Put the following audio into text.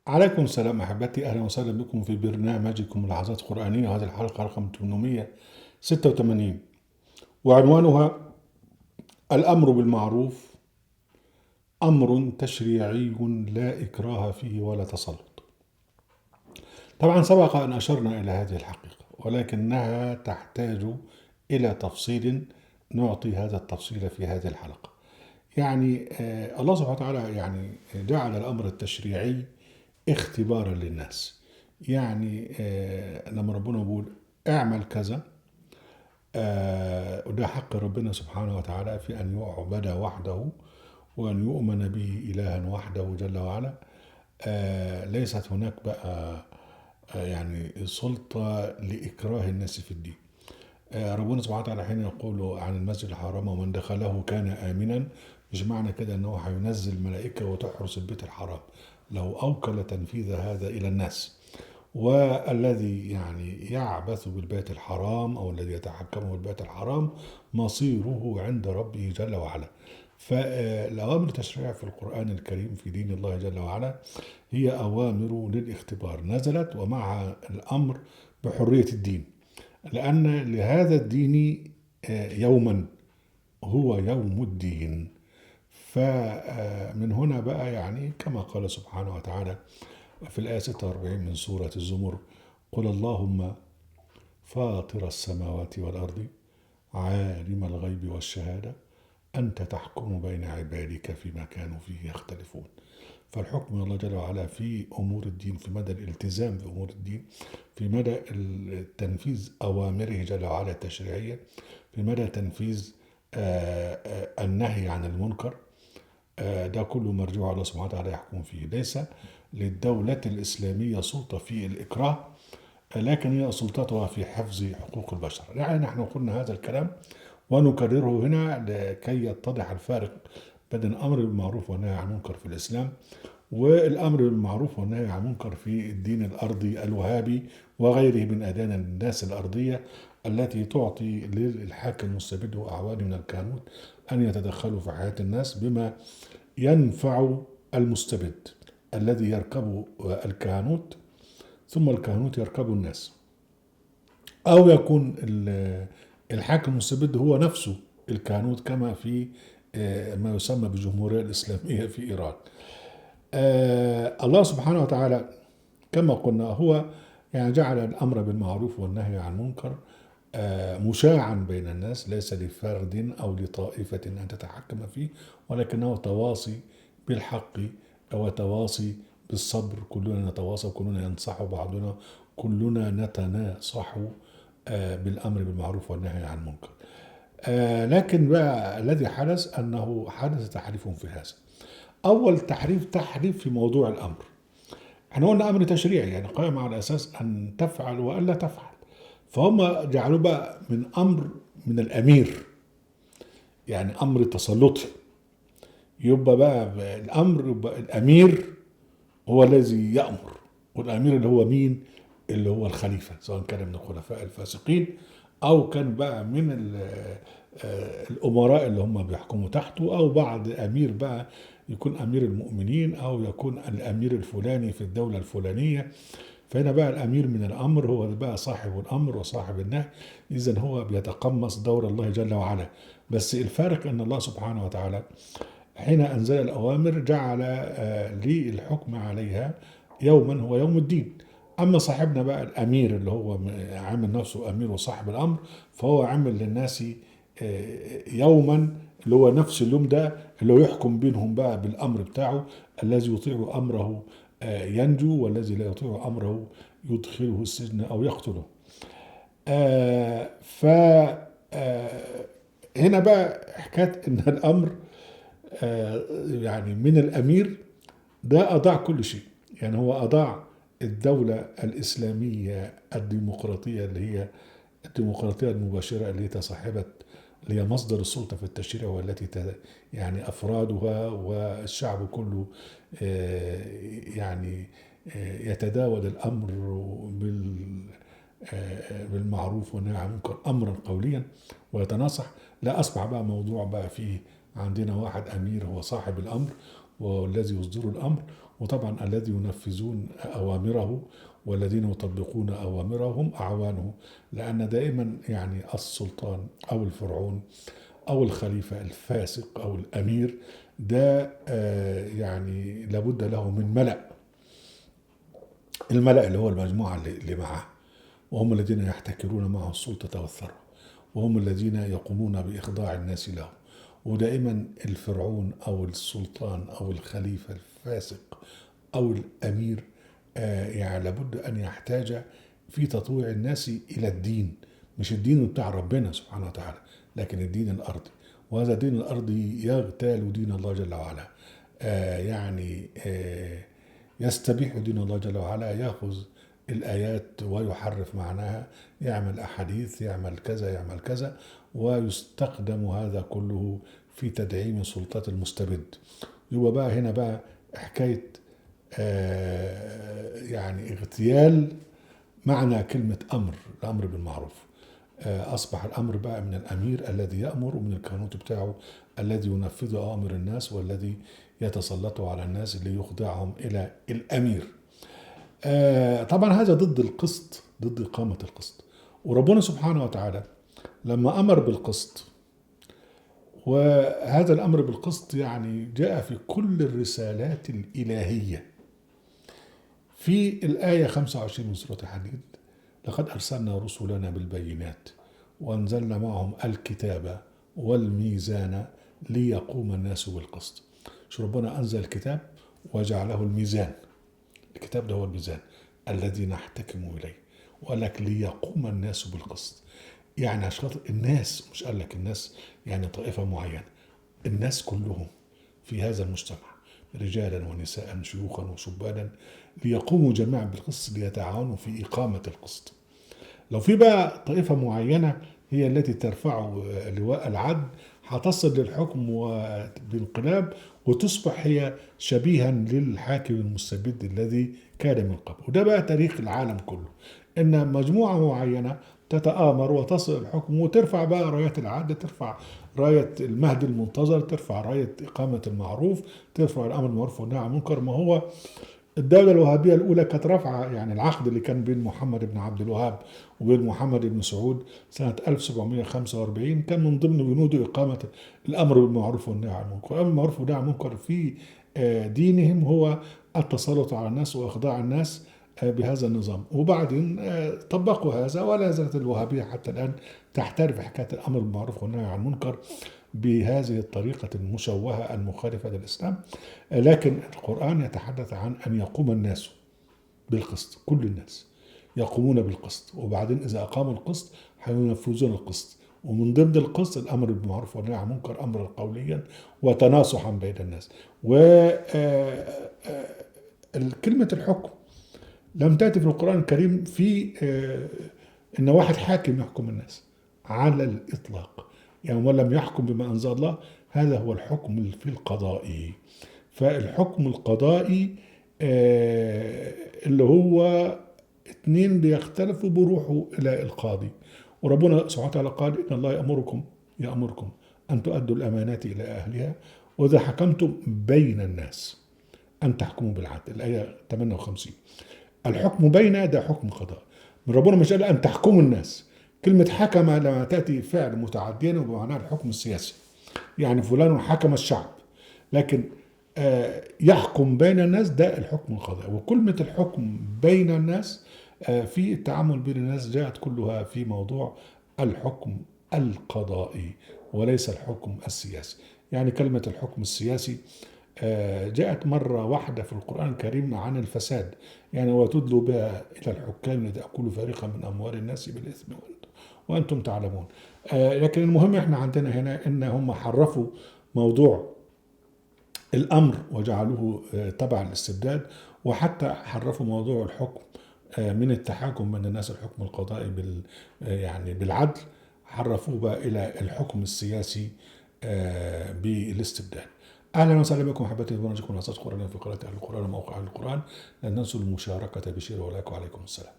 عليكم السلام أحبتي، أهلا وسهلا بكم في برنامجكم لحظات قرآنية. وهذه الحلقة رقم 886 وعنوانها الأمر بالمعروف أمر تشريعي لا إكراه فيه ولا تسلط. طبعا سبق أن أشرنا إلى هذه الحقيقة، ولكنها تحتاج إلى تفصيل نعطي هذا التفصيل في هذه الحلقة. الله سبحانه وتعالى جعل الأمر التشريعي اختبارا للناس. لما ربنا بيقول اعمل كذا، وده حق ربنا سبحانه وتعالى في أن يعبد وحده وأن يؤمن به إلها وحده جل وعلا. ليست هناك بقى سلطة لإكراه الناس في الدين. ربنا سبحانه وتعالى حين يقول عن المسجد الحرام ومن دخله كان آمنا، مش معنى كده أنه هينزل ملائكة وتحرس البيت الحرام، لو أوكل تنفيذ هذا إلى الناس. والذي يعبث بالبيت الحرام أو الذي يتحكم بالبيت الحرام مصيره عند ربه جل وعلا. فالأوامر التشريعية في القرآن الكريم في دين الله جل وعلا هي أوامر للاختبار، نزلت ومعها الأمر بحرية الدين، لأن لهذا الدين يوما هو يوم الدين. فمن هنا بقى كما قال سبحانه وتعالى في الآية 46 من سورة الزمر: قل اللهم فاطر السماوات والأرض عالم الغيب والشهادة أنت تحكم بين عبادك فيما كانوا فيه يختلفون. فالحكم من الله جل وعلا في أمور الدين، في مدى الالتزام بأمور الدين، في مدى تنفيذ أوامره جل وعلا التشريعية، في مدى تنفيذ النهي عن المنكر. ده كله مرجوع الله سبحانه وتعالى يحكم فيه. ليس للدولة الإسلامية سلطة في الإكراه، لكن هي سلطتها في حفظ حقوق البشر. نحن قلنا هذا الكلام ونكرره هنا لكي يتضح الفارق بين الأمر بالمعروف والنهي عن المنكر في الإسلام والأمر بالمعروف والنهي عن المنكر في الدين الأرضي الوهابي وغيره من أديان الناس الأرضية التي تعطي للحاكم المستبد وأعوانه من الكهنوت أن يتدخلوا في حياة الناس بما ينفع المستبد الذي يركب الكهنوت ثم الكهنوت يركب الناس، أو يكون الحاكم المستبد هو نفسه الكهنوت كما في ما يسمى بالجمهورية الإسلامية في إيران. الله سبحانه وتعالى كما قلنا هو جعل الأمر بالمعروف والنهي عن المنكر مشاعا بين الناس، ليس لفرد أو لطائفة أن تتحكم فيه، ولكنه تواصي بالحق وتواصي بالصبر. كلنا نتواصى، كلنا ينصح بعضنا، كلنا نتناصح بالأمر بالمعروف والنهي عن المنكر. لكن بقى الذي حدث أنه حدث تحريف في هذا. أول تحريف في موضوع الأمر. احنا قلنا أمر تشريعي قائم على أساس أن تفعل وألا تفعل، فهم جعلوا بقى من أمر من الأمير، أمر تسلطي. يبقى بقى الأمر يبقى الأمير هو الذي يأمر، والأمير اللي هو مين؟ اللي هو الخليفة، سواء كان من الخلفاء الفاسقين أو كان بقى من الأمراء اللي هم بيحكموا تحته، أو بعض أمير بقى يكون أمير المؤمنين أو يكون الأمير الفلاني في الدولة الفلانية. فهنا بقى الأمير من الأمر هو بقى صاحب الأمر وصاحب النهي، إذن هو بيتقمص دور الله جل وعلا. بس الفارق أن الله سبحانه وتعالى حين أنزل الأوامر جعل للحكم عليها يوما هو يوم الدين. أما صاحبنا بقى الأمير اللي هو عامل نفسه أمير وصاحب الأمر، فهو عامل للناس يوما اللي هو نفس اليوم ده اللي هو يحكم بينهم بقى بالأمر بتاعه. الذي يطيع أمره ينجو، والذي لا يطيع أمره يدخله السجن أو يقتله. ف هنا بقى حكاية إن الأمر من الأمير ده أضاع كل شيء. هو أضاع الدولة الإسلامية الديمقراطية اللي هي الديمقراطية المباشرة اللي تصاحبت، اللي هي مصدر السلطة في التشريع، والتي أفرادها والشعب كله يتداول الأمر بالمعروف والنهي عن المنكر أمرا قوليا ويتناصح. لا، أصبح بقى موضوع بقى فيه عندنا واحد أمير هو صاحب الأمر، والذي يصدر الأمر، وطبعا الذي ينفذون أوامره والذين يطبقون أوامرهم أعوانه. لأن دائما يعني السلطان أو الفرعون أو الخليفة الفاسق أو الأمير ده يعني لابد له من ملأ. الملأ اللي هو المجموعة اللي معه، وهم الذين يحتكرون معه السلطة والثروة، وهم الذين يقومون بإخضاع الناس له. ودائما الفرعون أو السلطان أو الخليفة الفاسق أو الأمير يعني لابد أن يحتاج في تطويع الناس إلى الدين، مش الدين بتاع ربنا سبحانه وتعالى، لكن الدين الأرضي. وهذا الدين الأرضي يغتال دين الله جل وعلا، يعني يستبيح دين الله جل وعلا، يأخذ الآيات ويحرف معناها، يعمل أحاديث، يعمل كذا يعمل كذا، ويستخدم هذا كله في تدعيم سلطات المستبد. يبقى بقى هنا بقى حكاية يعني اغتيال معنى كلمة أمر، الأمر بالمعروف. أصبح الأمر بقى من الأمير الذي يأمر، ومن الكهنوت بتاعه الذي ينفذ أوامر الناس، والذي يتسلط على الناس ليخضعهم إلى الأمير. طبعا هذا ضد القسط، ضد إقامة القسط. وربنا سبحانه وتعالى لما أمر بالقسط، وهذا الأمر بالقسط يعني جاء في كل الرسالات الإلهية. في الآية 25 من سورة الحديد: لقد أرسلنا رسلنا بالبينات وأنزلنا معهم الكتاب والميزان ليقوم الناس بالقسط. شو ربنا أنزل الكتاب وجعله الميزان، الكتاب ده هو الميزان الذي نحتكم إليه، وقال لك ليقوم الناس بالقسط. يعني عشان الناس، مش قال لك الناس يعني طائفة معينة، الناس كلهم في هذا المجتمع، رجالا ونساء شيوخا وشبانا، ليقوموا جميعا بالقسط، ليتعاونوا في إقامة القسط. لو في بقى طائفة معينة هي التي ترفع لواء العدل، هتصل للحكم بانقلاب، وتصبح هي شبيها للحاكم المستبد الذي كان من قبل. وده بقى تاريخ العالم كله، ان مجموعة معينة تتآمر وتصل الحكم وترفع بقى رايات العدل، ترفع راية المهدي المنتظر، ترفع راية إقامة المعروف، ترفع الأمر بالمعروف والنهي عن المنكر. ما هو الدولة الوهابية الأولى كانت رافعة يعني العقد اللي كان بين محمد بن عبد الوهاب وبين محمد بن سعود سنة 1745 كان من ضمن بنود إقامة الأمر بالمعروف والنهي عن المنكر. الأمر بالمعروف والنهي عن المنكر في دينهم هو التسلط على الناس وإخضاع الناس بهذا النظام. وبعدين طبقوا هذا، ولا زالت الوهابية حتى الآن تحترف حكاية الأمر بالمعروف والنهي عن المنكر بهذه الطريقة المشوهة المخالفة للإسلام. لكن القرآن يتحدث عن أن يقوم الناس بالقسط، كل الناس يقومون بالقسط، وبعدين إذا أقاموا القسط هينفذون القسط. ومن ضمن القسط الأمر بالمعروف والنهي عن المنكر أمرا قوليا وتناصحا بين الناس. وكلمة الحكم لم تأتي في القرآن الكريم في إن واحد حاكم يحكم الناس على الإطلاق. يعني من لم يحكم بما أنزل الله، هذا هو الحكم في القضائي. فالحكم القضائي اللي هو اتنين بيختلفوا بيروحوا إلى القاضي. وربنا سبحانه وتعالى قال: إن الله يأمركم أن تؤدوا الأمانات إلى أهلها وإذا حكمتم بين الناس أن تحكموا بالعدل. الآية 58. الحكم بين ده حكم قضاء من ربنا، مش قال أن تحكموا الناس. كلمة حكم لما تأتي فعل متعديا وبمعنى الحكم السياسي، يعني فلان حكم الشعب. لكن يحكم بين الناس ده الحكم القضائي. وكلمة الحكم بين الناس في التعامل بين الناس جاءت كلها في موضوع الحكم القضائي وليس الحكم السياسي. يعني كلمة الحكم السياسي جاءت مرة واحدة في القرآن الكريم عن الفساد، يعني وتدلوا بها إلى الحكام لتأكلوا فريقا من أموال الناس بالإثم وأنتم تعلمون. لكن المهم احنا عندنا هنا إن هم حرفوا موضوع الأمر وجعلوه تبع الاستبداد، وحتى حرفوا موضوع الحكم من التحاكم بين الناس، الحكم القضائي يعني بالعدل، حرفوه بقى إلى الحكم السياسي بالاستبداد. اهلا وسهلا بكم احبتي في برنامجكم اساس قرآن في قراءة اهل القرآن وموقع اهل القرآن. لا تنسوا المشاركة بشير ولايك، وعليكم السلام.